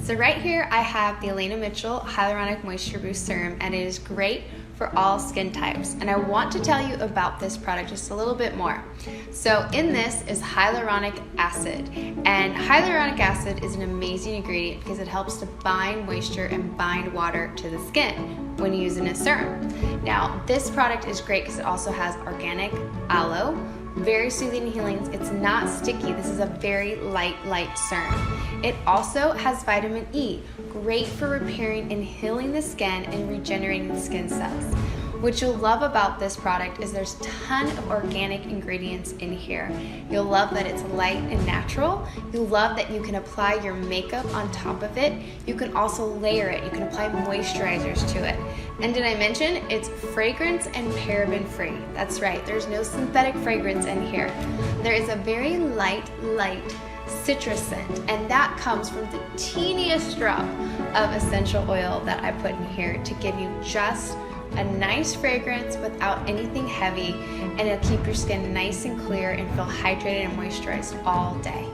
So right here I have the Alana Hyaluronic Moisture Boost Serum, and it is great for all skin types. And I want to tell you about this product just a little bit more. So in this is hyaluronic acid, and hyaluronic acid is an amazing ingredient because it helps to bind moisture and bind water to the skin when you use it in a serum. Now this product is great because it also has organic aloe, very soothing and healing. It's not sticky. This is a very light serum. It also has vitamin E, great for repairing and healing the skin and regenerating the skin cells. What you'll love about this product is there's a ton of organic ingredients in here. You'll love that it's light and natural. You'll love that you can apply your makeup on top of it. You can also layer it. You can apply moisturizers to it. And did I mention it's fragrance and paraben free? That's right, there's no synthetic fragrance in here. There is a very light citrus scent, and that comes from the teeniest drop of essential oil that I put in here to give you just a nice fragrance without anything heavy, and it'll keep your skin nice and clear and feel hydrated and moisturized all day.